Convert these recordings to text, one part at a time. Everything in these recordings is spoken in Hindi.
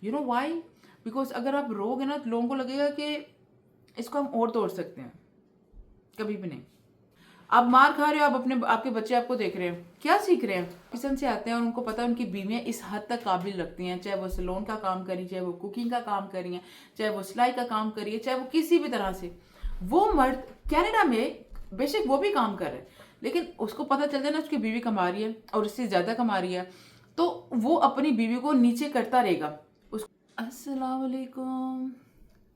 You know why? बिकॉज अगर आप रोगे ना तो लोगों को लगेगा कि इसको हम और तोड़ सकते हैं। कभी भी नहीं। आप मार खा रहे हो, आप अपने आपके बच्चे आपको देख रहे हैं, क्या सीख रहे हैं? किचन से आते हैं और उनको पता है उनकी बीवियां इस हद तक काबिल रखती हैं, चाहे वो सैलून का काम करी, चाहे वो कुकिंग का काम करी है, चाहे वो सिलाई का काम करी है, चाहे वो किसी भी तरह से। वो मर्द कनाडा में बेशक वो भी काम कर रहे हैं, लेकिन उसको पता चल जाए ना उसकी बीवी कमा रही है और उससे ज़्यादा कमा रही है, तो वो अपनी बीवी को नीचे करता रहेगा। उस अस्सलाम वालेकुम।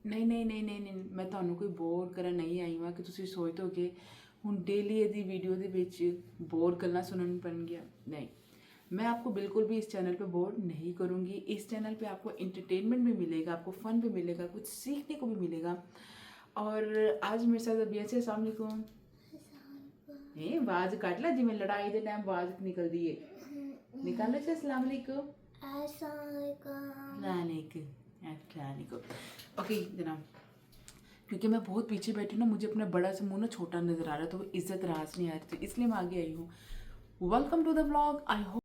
नहीं नहीं नहीं नहीं नहीं, मैं ਤੁਹਾਨੂੰ ਕੋਈ ਬੋਰ ਕਰਨ ਨਹੀਂ ਆਈ ਹਾਂ ਕਿ ਤੁਸੀਂ ਸੋਚਦੇ ਹੋ ਕਿ ਹੁਣ डेली ਇਹਦੀ ਵੀਡੀਓ ਦੇ ਵਿੱਚ बोर ਗੱਲਾਂ सुनन ਪੈਣਗੀਆਂ। नहीं, मैं आपको बिल्कुल भी इस चैनल पे बोर नहीं करूँगी। इस चैनल पे आपको इंटरटेनमेंट भी मिलेगा, आपको फ़न भी मिलेगा, कुछ सीखने को भी मिलेगा। और आज मेरे साथ अभी ऐसे अस्सलाम वालेकुम आवाज़ कट ला जिमें लड़ाई के टाइम आवाज़ निकलती है, निकाल लो। अस्सलाम वालेकुम। ओके जनाब, क्योंकि मैं बहुत पीछे बैठी हूँ ना, मुझे अपना बड़ा सा मुंह ना छोटा नजर आ रहा है, तो इज्जत राज नहीं आ रही, तो इसलिए मैं आगे आई हूँ। Welcome to the vlog. I hope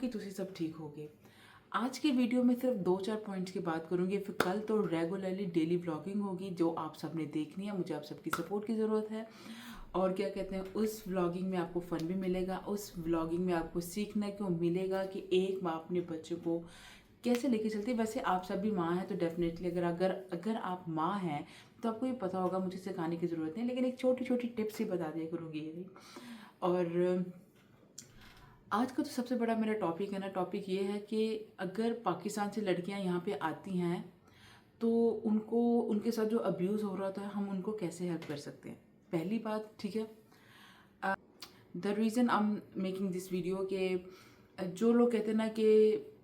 कि तुसी सब ठीक होगे। आज की वीडियो में सिर्फ 2-4 पॉइंट्स की बात करूंगी, फिर कल तो रेगुलरली डेली व्लॉगिंग होगी जो आप सब ने देखनी है। मुझे आप सबकी सपोर्ट की ज़रूरत है। और क्या कहते हैं, उस व्लॉगिंग में आपको फ़न भी मिलेगा, उस व्लॉगिंग में आपको सीखने को मिलेगा कि एक माँ अपने बच्चों को कैसे लेके चलती है। वैसे आप सब भी माँ हैं तो डेफिनेटली अगर अगर अगर आप माँ हैं तो आपको ये पता होगा, मुझे सिखाने की ज़रूरत नहीं, लेकिन एक छोटी छोटी टिप्स ही बता दिया करूँगी ये भी। और आज का तो सबसे बड़ा मेरा टॉपिक है ना, टॉपिक ये है कि अगर पाकिस्तान से लड़कियां यहाँ पे आती हैं तो उनको उनके साथ जो अब्यूज़ हो रहा था हम उनको कैसे हेल्प कर सकते हैं। पहली बात, ठीक है, the reason I am making this video कि जो लोग कहते हैं ना कि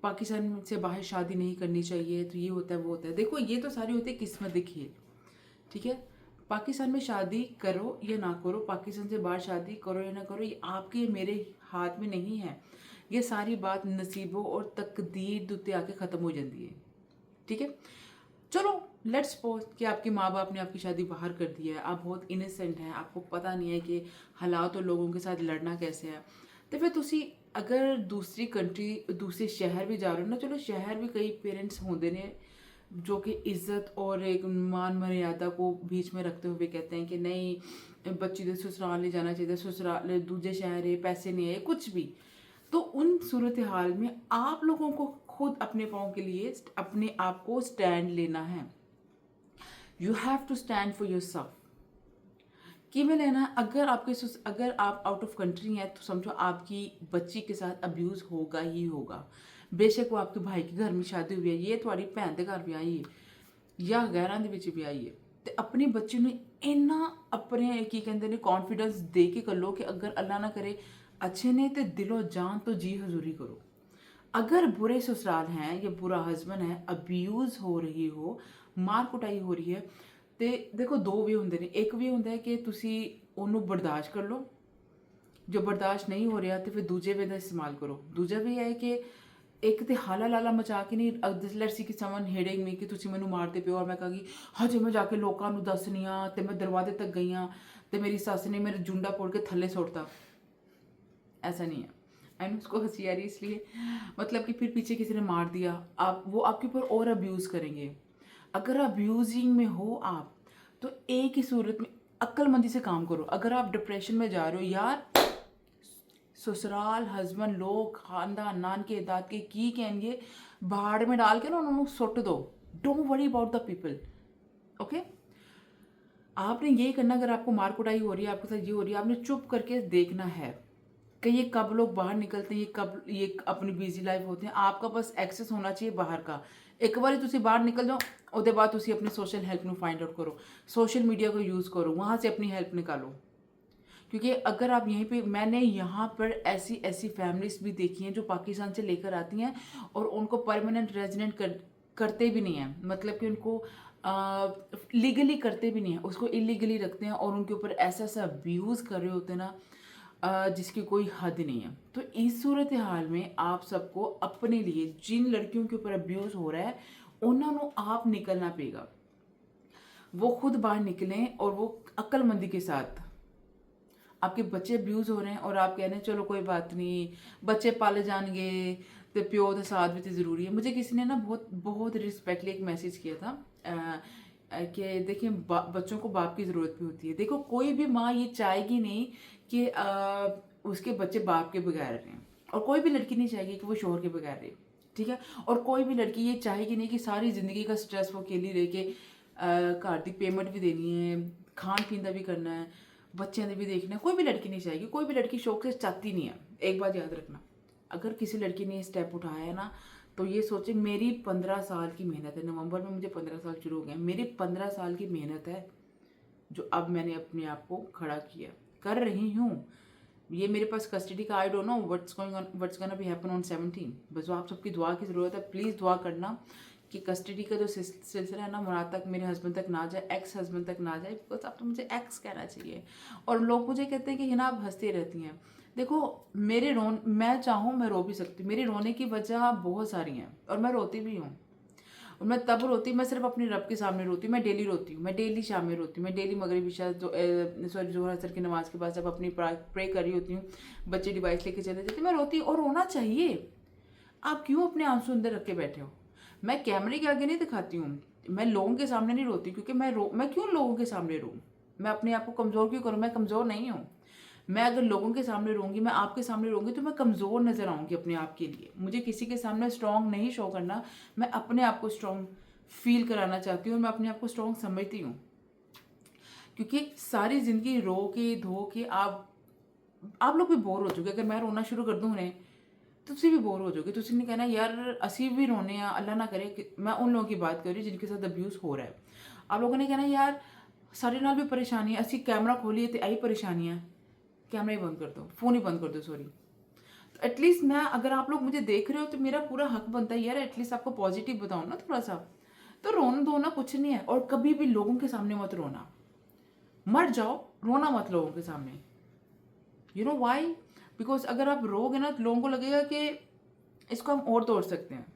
पाकिस्तान से बाहर शादी नहीं करनी चाहिए, तो ये होता है वो होता है। देखो, ये तो सारी होती है किस्मत की खेल, ठीक है। पाकिस्तान में शादी करो या ना करो, पाकिस्तान से बाहर शादी करो या ना करो, ये आपके मेरे हाथ में नहीं है। ये सारी बात नसीबों और तकदीर दुते आके ख़त्म हो जाती है, ठीक है। चलो लेट्स सपोज कि आपके माँ बाप ने आपकी शादी बाहर कर दी है, आप बहुत इनोसेंट हैं, आपको पता नहीं है कि हालात और लोगों के साथ लड़ना कैसे है, तो फिर तुसी अगर दूसरी कंट्री दूसरे शहर भी जा रहे हो ना, चलो शहर भी कई पेरेंट्स होंगे ने जो कि इज्जत और एक मान मर्यादा को बीच में रखते हुए कहते हैं कि नहीं बच्ची तो ससुराल नहीं जाना चाहिए, ससुराल दूसरे शहर है, पैसे नहीं है, कुछ भी। तो उन सूरत हाल में आप लोगों को खुद अपने पाँव के लिए अपने आप को स्टैंड लेना है। You have to stand for yourself. कि मैं लेना, अगर आप आउट ऑफ कंट्री हैं तो समझो आपकी बच्ची के साथ अब्यूज़ होगा ही होगा। बेशक वो आपके भाई के घर में शादी हुई है, ये तुम्हारी भैन के घर भी आई है या गैरां ਦੇ ਵਿੱਚ ਵੀ आई है, तो अपनी बच्ची ਨੂੰ ਇੰਨਾ अपने की कहते ने कॉन्फिडेंस दे के कर लो कि अगर अल्लाह ना करे अच्छे ने तो दिलो जान तो जी हजूरी करो। अगर बुरे ससुराल हैं या बुरा हस्बैंड है, अब्यूज़ हो रही हो, मार कुटाई हो रही है, तो देखो दो वे होंगे ने। एक वे होंगे कि तुसी ਉਹਨੂੰ बर्दाश्त कर लो, जो बर्दाश्त नहीं हो रहा तो फिर दूजे वे का इस्तेमाल करो। दूजा वे है कि एक तो हाला लाला मचा के नहीं लड़सी कि समन हेडिंग में कि तुसी मैनू मारते पे, और मैं कहांगी हजे मैं जाके लोगों को दसनी हाँ, तो मैं दरवाजे तक गई हाँ, तो मेरी सस ने मेरे जुंडा पोड़ के थले सुटता। ऐसा नहीं है। एंड उसको हंसी आ रही इसलिए, मतलब कि फिर पीछे किसी ने मार दिया, आप वो आपके ऊपर और अब्यूज़ करेंगे। अगर अब्यूजिंग में हो आप, तो एक ही सूरत में अक्लमंदी से काम करो। अगर आप डिप्रेशन में जा रहे हो यार, ससुराल हस्बैंड लोग खानदान नान के दाद के की कहेंगे, भाड़ में डाल के ना उन्होंने सुट दो। Don't worry about the people, okay. आपने ये करना, अगर आपको मार कुटाई हो रही है, आपके साथ ये हो रही है, आपने चुप करके देखना है कि ये कब लोग बाहर निकलते हैं, ये कब ये अपनी बिजी लाइफ होते हैं। आपका बस एक्सेस होना चाहिए बाहर का। एक बार तुसी बाहर निकल जाओ, उसके बाद तुसी अपनी सोशल हेल्प में फाइंड आउट करो, सोशल मीडिया को यूज़ करो, वहाँ से अपनी हेल्प निकालो। क्योंकि अगर आप यहीं पे, मैंने यहाँ पर ऐसी ऐसी फैमिलीज भी देखी हैं जो पाकिस्तान से लेकर आती हैं और उनको परमानेंट रेजिडेंट करते भी नहीं हैं, मतलब कि उनको लीगली करते भी नहीं हैं, उसको इलीगली रखते हैं और उनके ऊपर ऐसा ऐसा अब्यूज़ कर रहे होते हैं ना, जिसकी कोई हद नहीं है। तो इस सूरत हाल में आप सबको अपने लिए जिन लड़कियों के ऊपर अब्यूज़ हो रहा है उन्होंने आप निकलना पेगा। वो खुद बाहर निकलें और वो अक्लमंदी के साथ आपके बच्चे अब्यूज़ हो रहे हैं और आप कह रहे हैं चलो कोई बात नहीं, बच्चे पाले जाएंगे, तो प्यो तो साथ भी तो ज़रूरी है। मुझे किसी ने ना बहुत बहुत रिस्पेक्टली एक मैसेज किया था कि देखिए बच्चों को बाप की ज़रूरत भी होती है। देखो कोई भी माँ ये चाहेगी नहीं कि उसके बच्चे बाप के बगैर रहें, और कोई भी लड़की नहीं चाहेगी कि वो शोहर के बगैर रहे, ठीक है। और कोई भी लड़की ये चाहेगी नहीं कि सारी ज़िंदगी का स्ट्रेस वो अकेली रह के घर की पेमेंट भी देनी है, खान पीन का भी करना है, बच्चों ने भी देखना है। कोई भी लड़की नहीं चाहेगी, कोई भी लड़की शौक से चाहती नहीं है। एक बात याद रखना, अगर किसी लड़की ने ये स्टेप उठाया है ना, तो ये सोचे मेरी 15 साल की मेहनत है। नवंबर में मुझे 15 साल शुरू हो गए, मेरी 15 साल की मेहनत है जो अब मैंने अपने आप को खड़ा किया, कर रही हूँ। ये मेरे पास कस्टडी का I don't know what's gonna be happen on 17। बस आप सबकी दुआ की ज़रूरत है। प्लीज़ दुआ करना कि कस्टडी का जो सिलसिला है ना मुराद तक, मेरे हस्बैंड तक ना जाए, एक्स हस्बैंड तक ना जाए। बिकॉज अब तो मुझे एक्स कहना चाहिए। और लोग मुझे कहते हैं कि हिना आप हंसती रहती हैं। देखो मेरे मैं चाहूँ मैं रो भी सकती हूँ, मेरे रोने की वजह बहुत सारी हैं और मैं रोती भी हूँ। और मैं तब रोती, मैं सिर्फ अपने रब के सामने रोती हूँ। मैं डेली रोती हूँ, मैं डेली शाम में रोती हूँ, मैं डेली मगरिब इशा सॉरी जोहर असर की नमाज के बाद जब अपनी प्रे कर रही होती हूँ, बच्चे डिवाइस लेके चले जाते, मैं रोती हूँ। और रोना चाहिए। आप क्यों अपने आंसू अंदर रख के बैठे हो? मैं कैमरे के आगे नहीं दिखाती हूँ, मैं लोगों के सामने नहीं रोती, क्योंकि मैं क्यों लोगों के सामने रो? मैं अपने आप को कमज़ोर क्यों करूँ? मैं कमज़ोर नहीं हूँ। मैं अगर लोगों के सामने रहूँगी, मैं आपके सामने रहूँगी, तो मैं कमज़ोर नज़र आऊँगी अपने आप के लिए। मुझे किसी के सामने स्ट्रॉन्ग नहीं शो करना, मैं अपने आप को स्ट्रॉन्ग फील कराना चाहती हूँ और मैं अपने आप को स्ट्रॉन्ग समझती हूँ। क्योंकि सारी ज़िंदगी रो के धो के आप लोग भी बोर हो चुके। अगर मैं रोना शुरू कर दूँ उन्हें, तो तुम भी बोर हो जाओगे। तुम नहीं कहना यार असी भी रोने हैं, अल्लाह ना करे कि मैं उन लोगों की बात कर रही हूँ जिनके साथ अब्यूज़ हो रहा है। आप लोगों ने कहना यार सारे नाल भी परेशानी है, असी कैमरा खोलिए तो आई परेशानी है, कैमरा ही बंद कर दो, फ़ोन ही बंद कर दो, सॉरी। तो एटलीस्ट मैं, अगर आप लोग मुझे देख रहे हो तो मेरा पूरा हक बनता है यार एटलीस्ट आपको पॉजिटिव बताऊँ ना थोड़ा सा। तो रोना धोना कुछ नहीं है, और कभी भी लोगों के सामने मत रोना। मर जाओ, रोना मत लोगों के सामने। You know why? बिकॉज अगर आप रोगे ना तो लोगों को लगेगा कि इसको हम और तोड़ सकते हैं,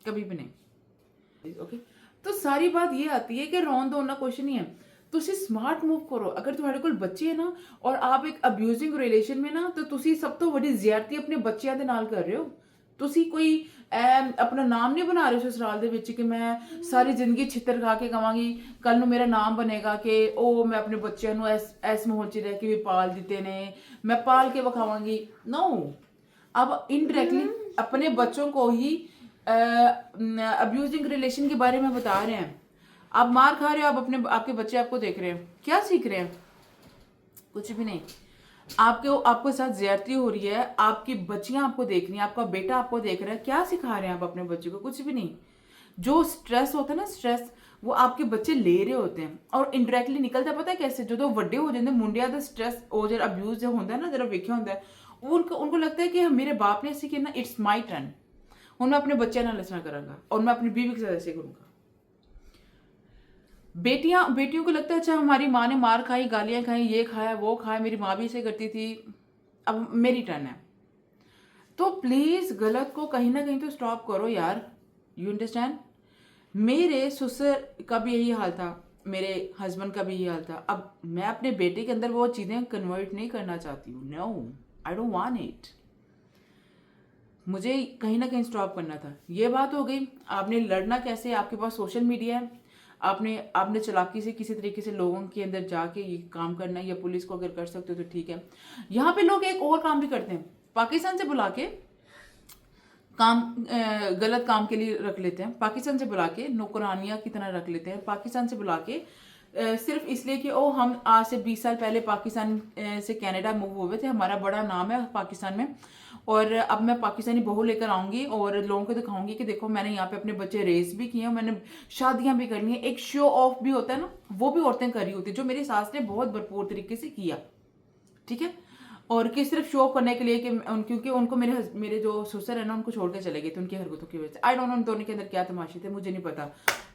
कभी भी नहीं। ओके, तो सारी बात ये आती है कि रोन धोना कुछ नहीं है। तुसी स्मार्ट मूव करो। अगर तुम्हारे कोल बच्चे है ना और आप एक अब्यूजिंग रिलेशन में ना, तो तुसी सब तो बड़ी ज्यादती अपने बच्चों के नाल कर रहे हो। तुसी कोई अपना नाम नहीं बना रहे ससुराल दे विच कि मैं सारी जिंदगी छितर खा के कवांगी, कल नू मेरा नाम बनेगा कि ओ मैं अपने बच्चों नू इस माहौल च रह के भी पाल दिते ने, मैं पाल के विखावांगी। नो, अब इनडायरेक्टली अपने बच्चों को ही अब्यूजिंग रिलेशन के बारे में बता रहे हैं। आप मार खा रहे हो, आपके बच्चे आपको देख रहे हैं, क्या सीख रहे हैं? कुछ भी नहीं। आपके साथ ज्यादती हो रही है, आपकी बच्चियां आपको देख रही हैं, आपका बेटा आपको देख रहा है, क्या सिखा रहे हैं आप अपने बच्चे को? कुछ भी नहीं। जो स्ट्रेस होता है ना, स्ट्रेस वो आपके बच्चे ले रहे होते हैं, और इनडायरेक्टली निकलता पता है कैसे? जो वड्डे हो जाते मुंडिया दा स्ट्रेस और जो अब्यूज जो होता है ना, जरा वेख्या होता है, वो उनको लगता है कि मेरे बाप ने ऐसे किया ना, इट्स माई टर्न, हूँ मैं अपने बच्चे नाल ऐसा करांगा और मैं अपनी बीवी के साथ ऐसे करूंगा। बेटियों को लगता है अच्छा हमारी माँ ने मार खाई, गालियां खाई, ये खाया वो खाया, मेरी माँ भी ऐसे करती थी, अब मेरी टर्न है। तो प्लीज गलत को कहीं ना कहीं तो स्टॉप करो यार। You understand? मेरे ससुर का भी यही हाल था, मेरे हस्बैंड का भी यही हाल था। अब मैं अपने बेटे के अंदर वो चीजें कन्वर्ट नहीं करना चाहती हूँ। No, I don't want it. मुझे कहीं ना कहीं स्टॉप करना था। ये बात हो गई। आपने लड़ना कैसे? आपके पास सोशल मीडिया है, आपने चालाकी से किसी तरीके से लोगों के अंदर जाके ये काम करना है, या पुलिस को अगर कर सकते हो तो ठीक है। यहाँ पे लोग एक और काम भी करते हैं, पाकिस्तान से बुला के काम गलत काम के लिए रख लेते हैं, पाकिस्तान से बुला के नौकरानियां की तरह रख लेते हैं, पाकिस्तान से बुला के सिर्फ इसलिए कि ओ हम आज से 20 साल पहले पाकिस्तान से कनाडा मूव हुए थे, हमारा बड़ा नाम है पाकिस्तान में, और अब मैं पाकिस्तानी बहू लेकर आऊंगी और लोगों को दिखाऊंगी कि देखो मैंने यहाँ पे अपने बच्चे रेस भी किए हैं, मैंने शादियां भी करनी है। एक शो ऑफ भी होता है ना, वो भी औरतें कर रही होती है, जो मेरी सास ने बहुत भरपूर तरीके से किया, ठीक है। और कि सिर्फ शो ऑफ करने के लिए कि क्योंकि उनको मेरे जो ससुर है ना, उनको छोड़ के चले गए थे उनकी हरकतों की वजह से। आई डोंट नो उन दोनों के अंदर क्या तमाशे थे, मुझे नहीं पता,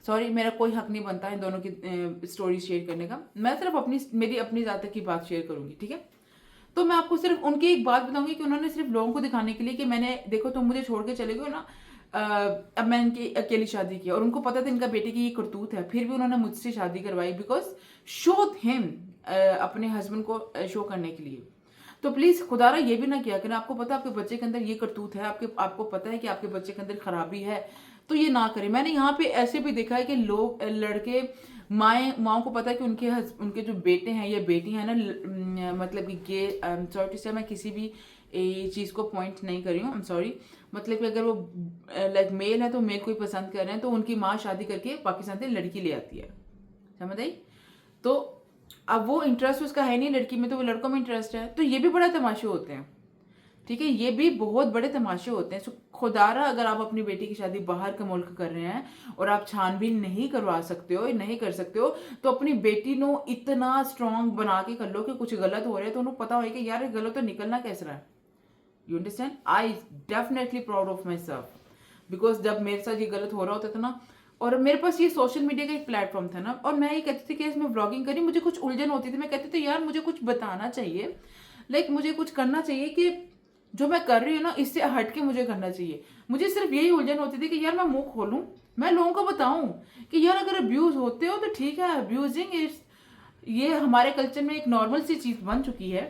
सॉरी, मेरा कोई हक नहीं बनता इन दोनों की स्टोरी शेयर करने का। मैं सिर्फ मेरी अपनी ज़ात की बात शेयर करूंगी, ठीक है। तो मैं आपको सिर्फ उनकी एक बात बताऊंगी कि उन्होंने सिर्फ लोगों को दिखाने के लिए कि मैंने, देखो तुम मुझे छोड़ के चले गए ना, अब मैं इनकी अकेली शादी की, और उनको पता था इनका बेटे की ये करतूत है, फिर भी उन्होंने मुझसे शादी करवाई बिकॉज शो हिम अपने हस्बैंड को शो करने के लिए। तो प्लीज़ खुदारा ये भी ना किया करें। आपको पता है आपके बच्चे के अंदर ये करतूत है, आपको पता है कि आपके बच्चे के अंदर खराबी है, तो ये ना करें। मैंने यहाँ पे ऐसे भी देखा है कि लोग लड़के माओ को पता है कि उनके जो बेटे हैं या बेटियां हैं ना, मतलब कि गे सॉरी टू से मैं किसी भी चीज़ को पॉइंट नहीं कर रही हूँ, आई एम सॉरी, मतलब कि अगर वो लाइक मेल है तो मेल को ही पसंद कर रहे हैं, तो उनकी माँ शादी करके पाकिस्तान से लड़की ले आती है, समझ आई। तो अब वो इंटरेस्ट उसका है नहीं लड़की में, तो वो लड़कों में इंटरेस्ट है, तो ये भी बड़ा तमाशे होते हैं, ठीक है, ये भी बहुत बड़े तमाशे होते हैं। सो खुदारा अगर आप अपनी बेटी की शादी बाहर का मुल्क कर रहे हैं और आप छानबीन नहीं करवा सकते हो, नहीं कर सकते हो, तो अपनी बेटी नो इतना स्ट्रांग बना के कर लो कि कुछ गलत हो रहा है तो उन्हें पता हो कि यार गलत तो निकलना कैसे रहा है। You understand, I definitely proud of my self, because जब मेरे साथ ये गलत हो रहा होता था ना, और मेरे पास ये सोशल मीडिया का एक प्लेटफॉर्म था ना, और मैं ये कहती थी कि इसमें व्लॉगिंग करी, मुझे कुछ उलझन होती थी, मैं कहती थी यार मुझे कुछ बताना चाहिए, लाइक मुझे कुछ करना चाहिए कि जो मैं कर रही हूँ ना इससे हट के मुझे करना चाहिए। मुझे सिर्फ यही उलझन होती थी कि यार मैं मुंह खोलूं, मैं लोगों को बताऊं कि यार अगर अब्यूज होते हो तो ठीक है, अब्यूजिंग इज ये हमारे कल्चर में एक नॉर्मल सी चीज बन चुकी है,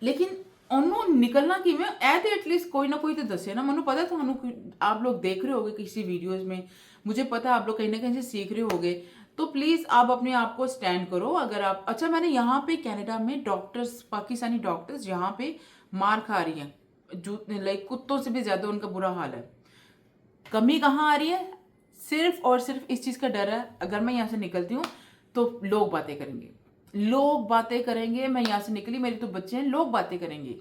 लेकिन उन्होंने निकलना कि मैं एटलीस्ट कोई ना कोई तो दसे ना। मनु पता था आप लोग देख रहे होगे किसी वीडियोज में, मुझे पता आप लोग कहीं ना कहीं से सीख रहे होगे, तो प्लीज आप अपने आप को स्टैंड करो। अगर आप अच्छा, मैंने यहाँ पे कनाडा में डॉक्टर्स, पाकिस्तानी डॉक्टर्स यहाँ पे मार खा रही हैं, जो लाइक कुत्तों से भी ज्यादा उनका बुरा हाल है। कमी कहाँ आ रही है? सिर्फ और सिर्फ इस चीज का डर है, अगर मैं यहाँ से निकलती हूँ तो लोग बातें करेंगे, लोग बातें करेंगे, मैं यहाँ से निकली, मेरे तो बच्चे हैं, लोग बातें करेंगे,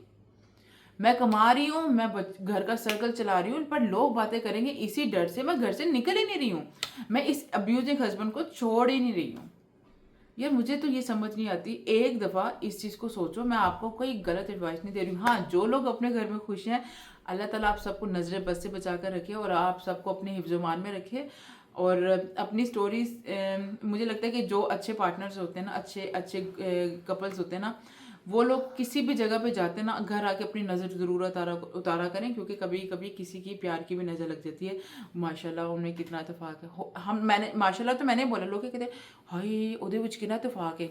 मैं कमा रही हूँ, मैं घर का सर्कल चला रही हूँ, पर लोग बातें करेंगे, इसी डर से मैं घर से निकल ही नहीं रही हूँ, मैं इस अब्यूजिंग हस्बैंड को छोड़ ही नहीं रही हूँ। यार मुझे तो ये समझ नहीं आती, एक दफ़ा इस चीज़ को सोचो। मैं आपको कोई गलत एडवाइस नहीं दे रही हूँ, हाँ जो लोग अपने घर में खुश हैं, अल्लाह ताला आप सबको नजर बद से बचा कर रखे और आप सबको अपने हिफ्ज़-ओ-मान में रखे। और अपनी स्टोरीज, मुझे लगता है कि जो अच्छे पार्टनर्स होते हैं ना, अच्छे कपल्स होते हैं ना, वो लोग किसी भी जगह पे जाते हैं ना, घर आके अपनी नज़र ज़रूर उतारा करें, क्योंकि कभी कभी किसी की प्यार की भी नज़र लग जाती है। माशाल्लाह उनमें कितना इतफाक है, मैंने माशाल्लाह तो मैंने बोला, लोग कहते हाय ਉਹਦੇ ਵਿੱਚ कितना इतफाक है,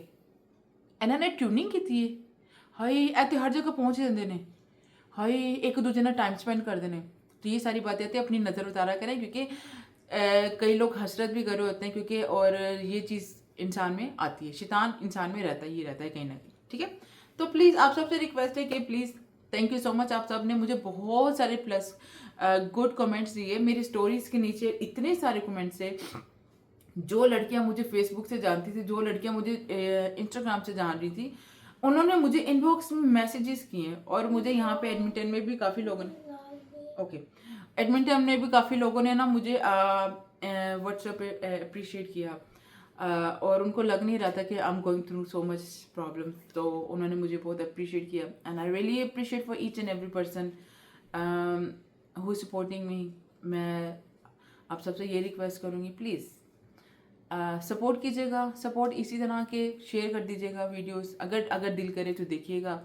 ਇਹਨਾਂ ने ट्यूनिंग की है, हाय ऐसे हर जगह पहुँच ਜਾਂਦੇ ਨੇ, हाय एक दूसरे ਨਾਲ टाइम स्पेंड करते हैं। तो ये सारी बातें आती है, अपनी नज़र उतारा करें, क्योंकि कई लोग हसरत भी कर रहे होते हैं, क्योंकि और ये चीज़ इंसान में आती है, शैतान इंसान में रहता है कहीं ना कहीं, ठीक है। तो प्लीज़ आप सबसे रिक्वेस्ट है कि please, thank you so much, आप सब ने मुझे बहुत सारे प्लस गुड कमेंट्स दिए मेरी स्टोरीज के नीचे, इतने सारे कमेंट्स है। जो लड़कियां मुझे फेसबुक से जानती थी, जो लड़कियां मुझे इंस्टाग्राम से जान रही थी, उन्होंने मुझे इनबॉक्स में मैसेजेस किए, और मुझे यहाँ पे एडमिंटन में भी काफ़ी लोगों ने एडमिंटन में भी काफ़ी लोगों ने ना मुझे व्हाट्सएप पे अप्रिशिएट किया, और उनको लग नहीं रहा था कि I am going through so much problem, तो उन्होंने मुझे बहुत अप्रिशिएट किया, and I really appreciate for each and every person who is supporting me. मैं आप सबसे ये रिक्वेस्ट करूँगी, प्लीज़ सपोर्ट कीजिएगा, सपोर्ट इसी तरह के शेयर कर दीजिएगा वीडियोस, अगर दिल करे तो देखिएगा।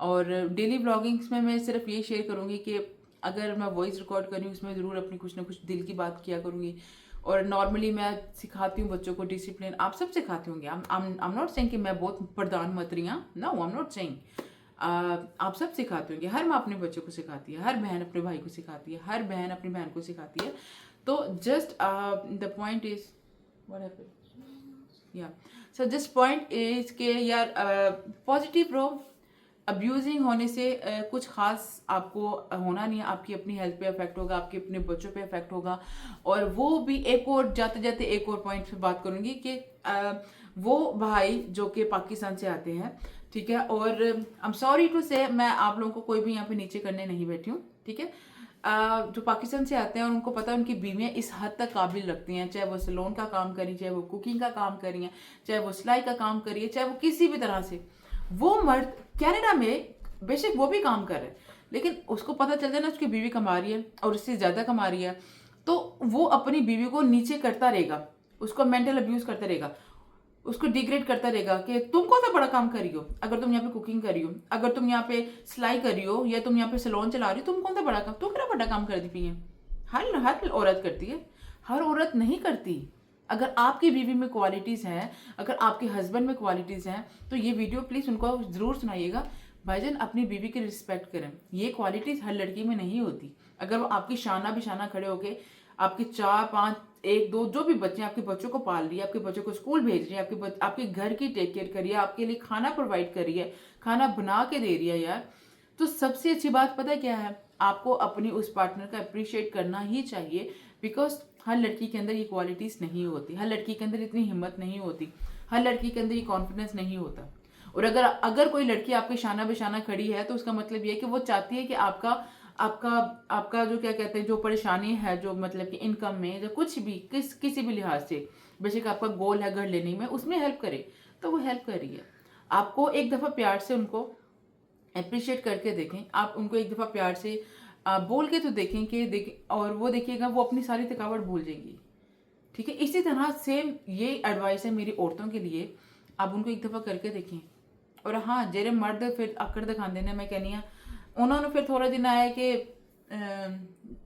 और डेली ब्लॉगिंग्स में मैं सिर्फ ये शेयर करूँगी कि अगर मैं वॉइस रिकॉर्ड कर रही हूँ, उसमें ज़रूर अपनी कुछ ना कुछ दिल की बात किया करूँगी। और नॉर्मली मैं सिखाती हूँ बच्चों को डिसिप्लिन, आप सब सिखाते होंगे, आई एम नॉट सेइंग कि मैं बहुत प्रधान मंत्री हूँ, no I am not saying, आप सब सिखाते होंगे, हर माँ अपने बच्चों को सिखाती है, हर बहन अपने भाई को सिखाती है, हर बहन अपनी बहन को सिखाती है। तो just the point is what happened, या सो दिस पॉइंट इज के यार पॉजिटिव रहो, अब्यूजिंग होने से कुछ खास आपको होना नहीं है, आपकी अपनी हेल्थ पे इफेक्ट होगा, आपके अपने बच्चों पे इफेक्ट होगा। और वो भी एक और जाते जाते एक और पॉइंट पे बात करूंगी कि वो भाई जो कि पाकिस्तान से आते हैं, ठीक है, और आई एम सॉरी टू से मैं आप लोगों को कोई भी यहाँ पे नीचे करने नहीं बैठी हूँ, ठीक है, जो पाकिस्तान से आते हैं और उनको पता है उनकी बीवियाँ इस हद तक काबिल रखती हैं, चाहे वो सैलून का काम करी, चाहे वो कुकिंग का काम करी हैं, चाहे वो सिलाई का काम करिए, चाहे वो किसी भी तरह से, वो मर्द कनाडा में बेशक वो भी काम कर रहे हैं, लेकिन उसको पता चल जाए ना उसकी बीवी कमा रही है और उससे ज़्यादा कमा रही है, तो वो अपनी बीवी को नीचे करता रहेगा, उसको मेंटल अब्यूज़ करता रहेगा, उसको डिग्रेड करता रहेगा कि तुम कौन सा बड़ा काम कर रही हो, अगर तुम यहाँ पे कुकिंग कर रही हो, अगर तुम यहाँ पे सिलाई कर रही हो, या तुम यहाँ पे सैलून चला रही हो, तुम कौन सा बड़ा काम, तुम क्या बड़ा काम कर दी पी है। हर औरत करती है, हर औरत नहीं करती। अगर आपकी बीवी में क्वालिटीज़ हैं, अगर आपके हस्बैंड में क्वालिटीज़ हैं, तो ये वीडियो प्लीज़ उनको ज़रूर सुनाइएगा। भाईजान अपनी बीवी की रिस्पेक्ट करें, ये क्वालिटीज़ हर लड़की में नहीं होती। अगर वो आपकी शाना बिशाना खड़े होके आपके 4 5 1 2 जो भी बच्चे हैं, आपके बच्चों को पाल रही है, आपके बच्चों को स्कूल भेज रही है, आपके घर की टेक केयर कर रही है, आपके लिए खाना प्रोवाइड कर रही है, खाना बना के दे रही है यार, तो सबसे अच्छी बात पता है क्या है? आपको अपनी उस पार्टनर का अप्रिशिएट करना ही चाहिए। बिकॉज हर लड़की के अंदर ये क्वालिटीज़ नहीं होती, हर लड़की के अंदर इतनी हिम्मत नहीं होती, हर लड़की के अंदर ये कॉन्फिडेंस नहीं होता। और अगर कोई लड़की आपके शाना बेशाना खड़ी है तो उसका मतलब ये है कि वो चाहती है कि आपका आपका आपका जो क्या कहते हैं, जो परेशानी है, जो मतलब कि इनकम में, जो कुछ भी किसी भी लिहाज से, बेशक आपका गोल है घर लेने में, उसमें हेल्प करे, तो वो हेल्प कर रही है। आपको एक दफ़ा प्यार से उनको अप्रिशिएट करके देखें, आप उनको एक दफ़ा प्यार से बोल के तो देखें कि और वो देखिएगा वो अपनी सारी थकावट भूल जाएगी। ठीक है, इसी तरह सेम ये एडवाइस है मेरी औरतों के लिए, आप उनको एक दफ़ा करके देखें। और हाँ, जेरे मर्द फिर आकड़ दिखाते ने, मैं कहनी हाँ उन्होंने फिर थोड़ा दिन आया कि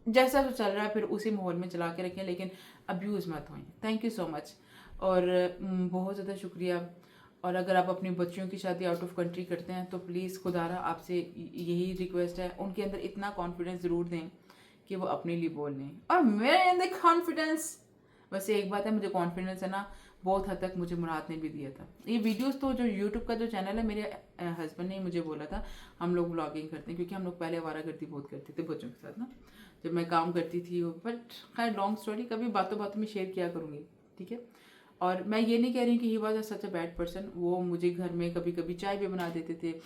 जैसा जो चल रहा है फिर उसी माहौल में चला के रखें, लेकिन अब्यूज़ मत हों। थैंक यू सो मच, और बहुत ज़्यादा शुक्रिया। और अगर आप अपनी बच्चियों की शादी आउट ऑफ कंट्री करते हैं तो प्लीज़ खुदारा आपसे यही रिक्वेस्ट है, उनके अंदर इतना कॉन्फिडेंस ज़रूर दें कि वो अपने लिए बोल लें। और मेरे अंदर कॉन्फिडेंस, वैसे एक बात है, मुझे कॉन्फिडेंस है ना, बहुत हद तक मुझे मुराद ने भी दिया था। ये वीडियोस तो जो यूट्यूब का जो चैनल है, मेरे हस्बैंड ने मुझे बोला था हम लोग व्लॉगिंग करते हैं, क्योंकि हम लोग पहले आवारागर्दी बहुत करते थे बच्चों के साथ ना, जब मैं काम करती थी। बट खैर लॉन्ग स्टोरी, कभी बातों बातों में शेयर किया करूँगी, ठीक है। और मैं ये नहीं कह रही कि he was such a bad person. वो मुझे घर में कभी कभी चाय भी बना देते थे,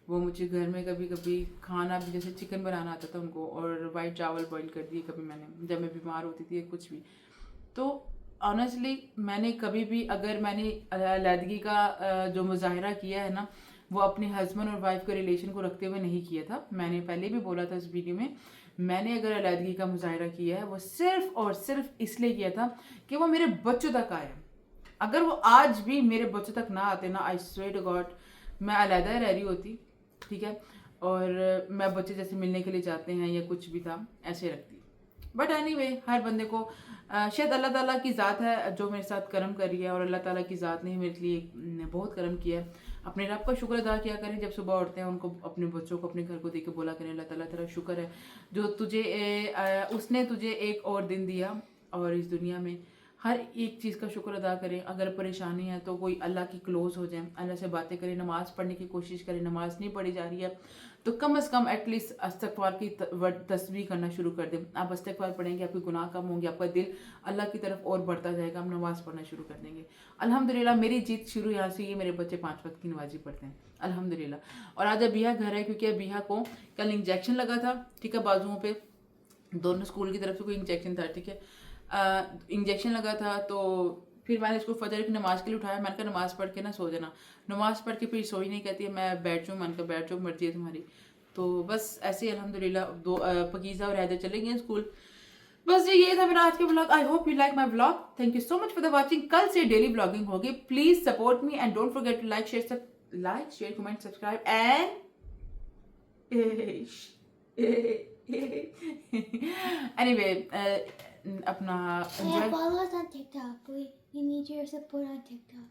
वो मुझे घर में कभी कभी खाना भी, जैसे चिकन बनाना आता था उनको, और वाइट चावल बॉईल कर दिए कभी मैंने, जब मैं बीमार होती थी कुछ भी। तो ऑनेस्टली मैंने कभी भी, अगर मैंने अलहदगी का जो मुजाहरा किया है ना, वो अपने हस्बैंड और वाइफ के रिलेशन को रखते हुए नहीं किया था। मैंने पहले भी बोला था इस वीडियो में, मैंने अगर अलहदगी का मुजाहरा किया है वो सिर्फ और सिर्फ इसलिए किया था कि वो मेरे बच्चों तक आया। अगर वो आज भी मेरे बच्चों तक ना आते ना, आई स्वेयर टू गॉड मैं अलहदा रह रही होती, ठीक है। और मैं बच्चे जैसे मिलने के लिए जाते हैं या कुछ भी था ऐसे रखती। बट एनीवे, हर बंदे को शायद अल्लाह ताला की ज़ात है जो मेरे साथ करम कर रही है, और अल्लाह ताला की ज़ात ने मेरे लिए बहुत करम किया है। अपने रब का शुक्र अदा किया करें, जब सुबह उठते हैं उनको, अपने बच्चों को अपने घर को देख के बोला करें अल्लाह ताला तेरा शुक्र है जो उसने तुझे एक और दिन दिया, और इस दुनिया में हर एक चीज़ का शुक्र अदा करें। अगर परेशानी है तो कोई अल्लाह की क्लोज हो जाए, अल्लाह से बातें करें, नमाज़ पढ़ने की कोशिश करें। नमाज नहीं पढ़ी जा रही है तो कम से कम एटलीस्ट अस्तगफार की तस्बीह करना शुरू कर दें। आप अस्तगफार पढ़ेंगे, आपके गुनाह कम होंगे, आपका दिल अल्लाह की तरफ और बढ़ता जाएगा, हम नमाज़ पढ़ना शुरू कर देंगे। अल्हम्दुलिल्लाह मेरी जीत शुरू यहाँ से ही, मेरे बच्चे 5 वक्त की नमाजी पढ़ते हैं अल्हम्दुलिल्लाह। और आज अबिया घर है, क्योंकि अबिया को कल इंजेक्शन लगा था, ठीक है, बाजुओं पे दोनों स्कूल की तरफ से कोई इंजेक्शन था, ठीक है। इंजेक्शन लगा था, तो फिर मैंने इसको फजर की नमाज़ के लिए उठाया। मैंने कहा नमाज़ पढ़ के ना सो जाना, नमाज़ पढ़ के फिर सोई नहीं, कहती है मैं बैठ जाऊँ। मैंने कहा बैठ जाओ, मर्जी है तुम्हारी। तो बस ऐसे ही अल्हम्दुलिल्लाह पकीज़ा और हैदर चले गए स्कूल। बस ये था मेरा आज का blog. I hope you like my blog. Thank you so much for the watching. कल से डेली ब्लॉगिंग होगी, please support me and don't forget to like share comment subscribe and anyway, अपना follow us on TikTok. We need your support on TikTok.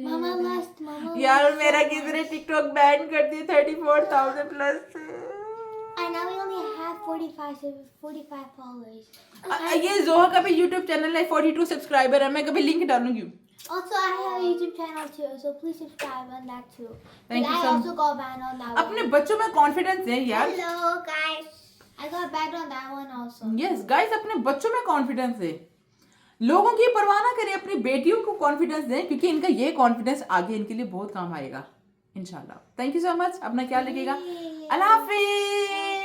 Mama must. यार मेरा किधर टिकटॉक बैन कर दिया 34,000 plus. I know we only have 45 followers. ये जोहा का भी यूट्यूब चैनल है, 42 सब्सक्राइबर है, मैं कभी लिंक डालूंगी। Also, I have a YouTube channel too, so please subscribe on that too. Thank you I so also got banned on that अपने one. बच्चों में कॉन्फिडेंस है यार। Hello guys. I got banned on that one also. Yes guys, अपने बच्चों में कॉन्फिडेंस है, लोगों की परवाह ना करें, अपनी बेटियों को कॉन्फिडेंस दें, क्योंकि इनका ये कॉन्फिडेंस आगे इनके लिए बहुत काम आएगा इंशाल्लाह। थैंक यू सो मच, अपना ख्याल रखिएगा। अल्लाह हाफिज।